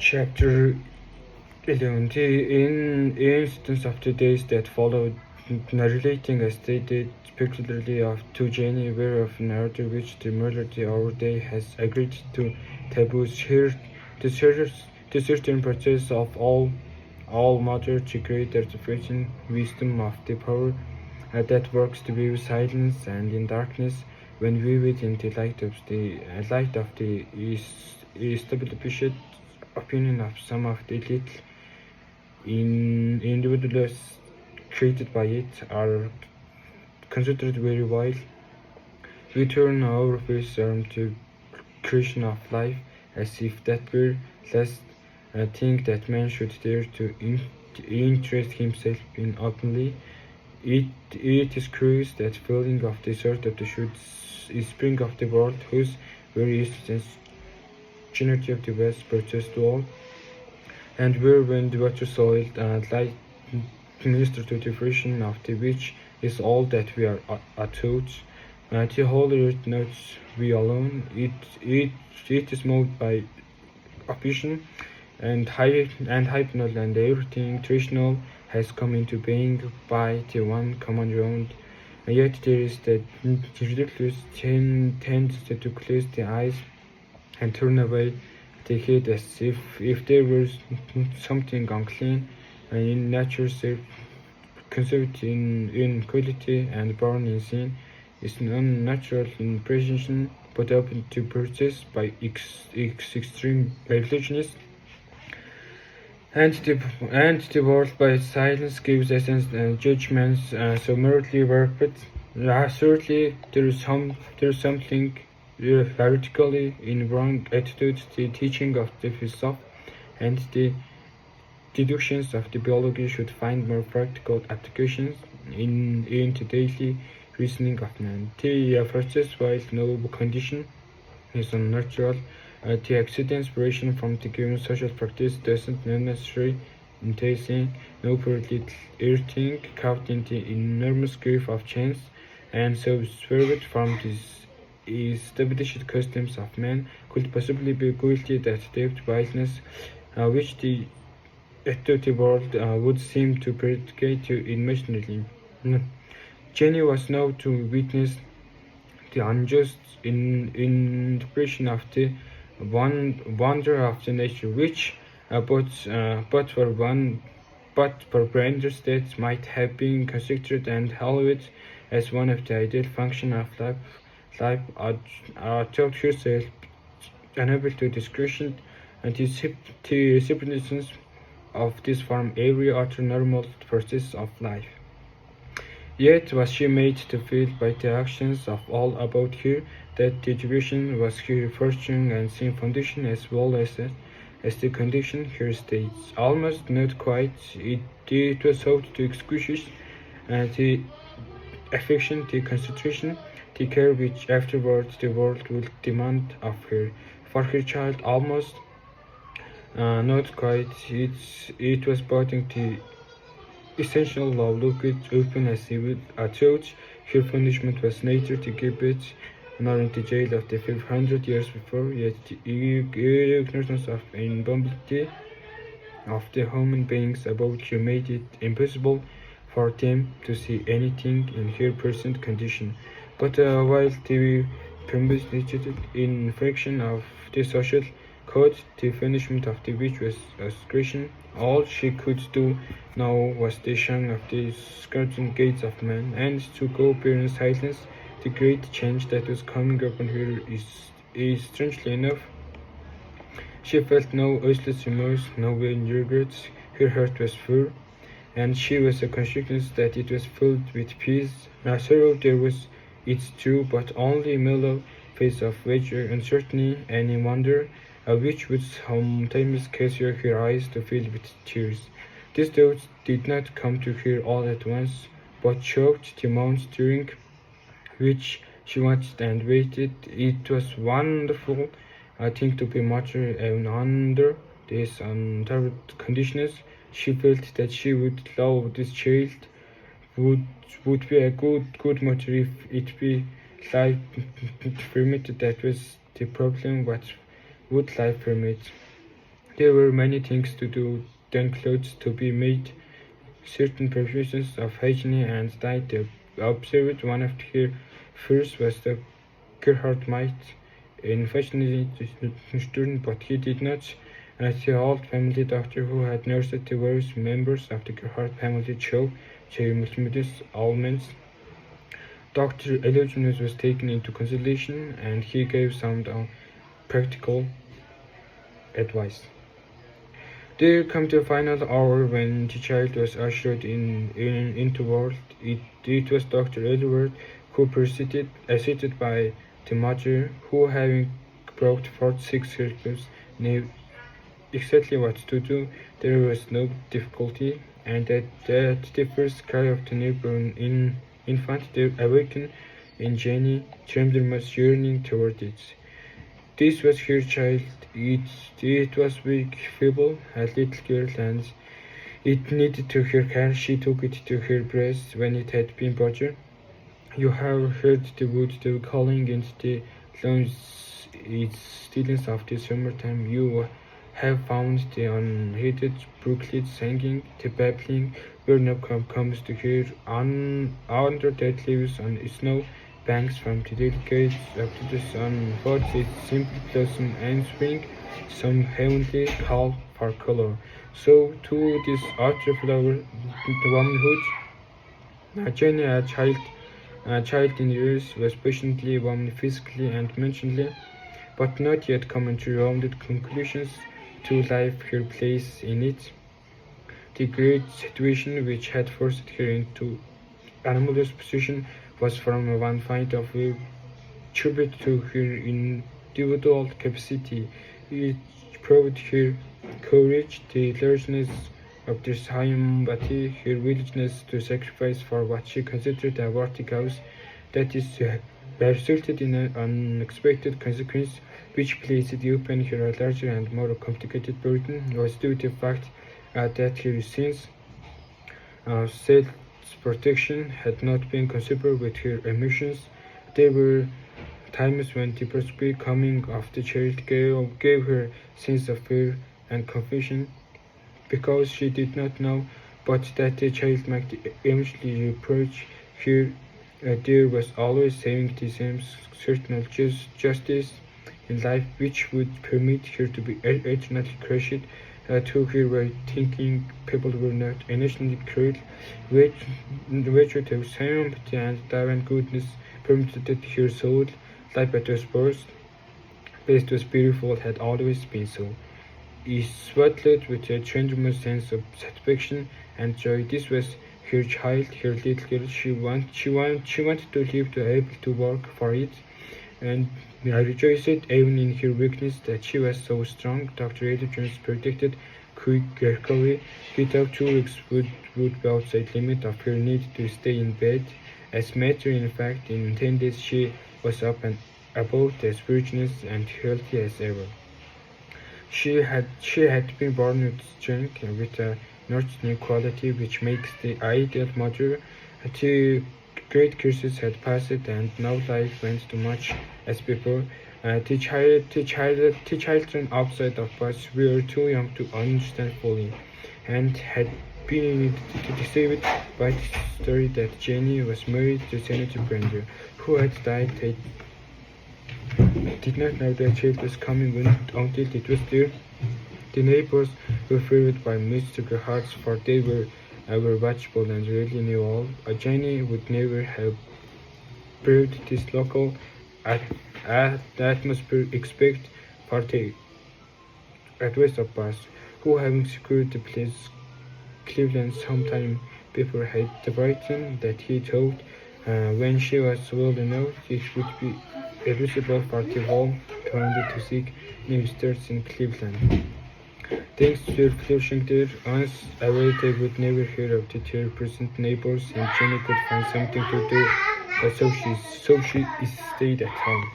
Chapter 11. In instance of the days that followed, narrating as they did, particularly of to Jenny, where of narrative which the majority our day has agreed to taboos here, the certain process of all matter to create the sufficient wisdom of the power that works to be silence and in darkness when viewed in the light of the established opinion of some of the little individuals created by it are considered very wild. We turn our face to creation of life as if that were last thing that man should dare to interest himself in openly. It is curious that feeling of the sort of the should spring of the world whose very existence generity of the West purchased all, and where when the water soiled and light minister to the fruition of the which is all that we are taught. The whole earth not we alone. It is moved by opposition and hypnol and everything traditional has come into being by the one common ground. And yet there is that ridiculous tendency to close the eyes and turn away the head as if there was something unclean and in nature self conceived in quality and born in sin is an unnatural impression put up to process by extreme religionists and the world by silence gives essence and judgments so merely warped. Certainly there is something radically in wrong attitude to the teaching of the philosophy, and the deductions of the biology should find more practical applications in the daily reasoning of man. The process while no condition is unnatural. The accident inspiration from the given social practice doesn't necessarily entail no little earthing caught in the enormous grief of chance, and so swerved from these established customs of man could possibly be guilty that depth wildness which the world would seem to predicate imaginarily. Jenny was now to witness the unjust interpretation of the wonder of the nature, which but for grander states might have been considered and held as one of the ideal functions of life taught herself unable to discretion and the significance of this from every other normal process of life. Yet was she made to feel by the actions of all about her that the education was her fortune and same foundation as well as the condition her states. Almost not quite. It was sought to excuse the affection, the concentration, the care which afterwards the world will demand of her. For her child, almost not quite. It was putting the essential law looked open as he would thought. Her punishment was nature to keep it nor in the jail of the 500 years before, yet the ignorance of inability of the human beings about her made it impossible for them to see anything in her present condition. But while the permitted infraction of the social code, the punishment of the which was transgression, all she could do now was the shun of the skirting gates of man, and to go bear in silence the great change that was coming upon her is strangely enough. She felt no useless remorse, no vain regrets. Her heart was full, and she was conscious that it was filled with peace. Sorrow there was, it's true, but only mellow face of wager, uncertainty, and wonder, which would sometimes cause her eyes to fill with tears. These thoughts did not come to her all at once, but choked the months during which she watched and waited. It was wonderful, I think, to be mother, and under these unterred conditions, she felt that she would love this child, would be a good mother if it be life permitted. That was the problem. What would life permit? There were many things to do, then clothes to be made, certain precautions of hygiene and diet to be observed. One of her fears was the Gerhard might unfortunately student, but he did not. As the old family doctor who had nursed the various members of the Gerhard family showed their multitudinous ailments, Dr. Elogenus was taken into consideration and he gave some practical advice. There came the final hour when the child was ushered into the world. It was Dr. Edward who proceeded, assisted by the mother, who, having brought forth 6 relatives, knew exactly what to do. There was no difficulty, and at the first cry of the newborn infant, there awakened in Jenny tremendous yearning toward it. This was her child. It was weak, feeble, a little girl, and it needed to her care. She took it to her breast when it had been butchered. You have heard the wood calling into the long stillness of the summertime. You have found the unheeded brooklet singing, the babbling where no comes to hear under dead leaves on snow banks from the delicate up to the sun, but its simple blossom and spring, some heavenly call for color. So to this outer flower, the womanhood, Jenny, a child in years, was patiently woman physically and mentally, but not yet coming to rounded conclusions to life, her place in it. The great situation which had forced her into anomalous position was from one point of view tribute to her individual capacity. It proved her courage, the largeness of the sympathy, her willingness to sacrifice for what she considered a worthy cause. That is, resulted in an unexpected consequence, which placed upon her a larger and more complicated burden, was due to the fact that her sins, self-protection, had not been considered with her emotions. There were times when the prospect coming of the child gave her sense of fear and confusion, because she did not know but that the child might eventually reproach her. There was always saving the same certain justice in life which would permit her to be eternally crushed. To her way thinking, people were not innocently cruel. Virtue of sympathy and divine goodness permitted her soul, life at her birth, based was beautiful, had always been so. Is swaddled with a tremendous sense of satisfaction and joy. This was her child, her little girl. She wanted to live, to able to work for it, and I rejoiced even in her weakness that she was so strong. Dr. Edwards predicted quick recovery. Without 2 weeks would be outside limit of her need to stay in bed. As a matter in fact, in 10 days she was up and about as virginous and healthy as ever. She had been born with strength, with a nurturing quality which makes the ideal mother. The great curses had passed, and now life went too much as before. The children outside of us were too young to understand fully, and had been deceived by the story that Jenny was married to Senator Brander, who had died. They did not know their child was coming until it was there. The neighbors were filled by mystical hearts, for they were watchful and really knew all. Jenny would never have brewed this local atmosphere except for the advice of Bass, who, having secured the place Cleveland sometime before, had written that he thought when she was well enough it would be advisable for the whole family to seek new starts in Cleveland. Thanks to their flourishing there, once away they would never hear of their present neighbors, and Jenny could find something to do, so she stayed at home.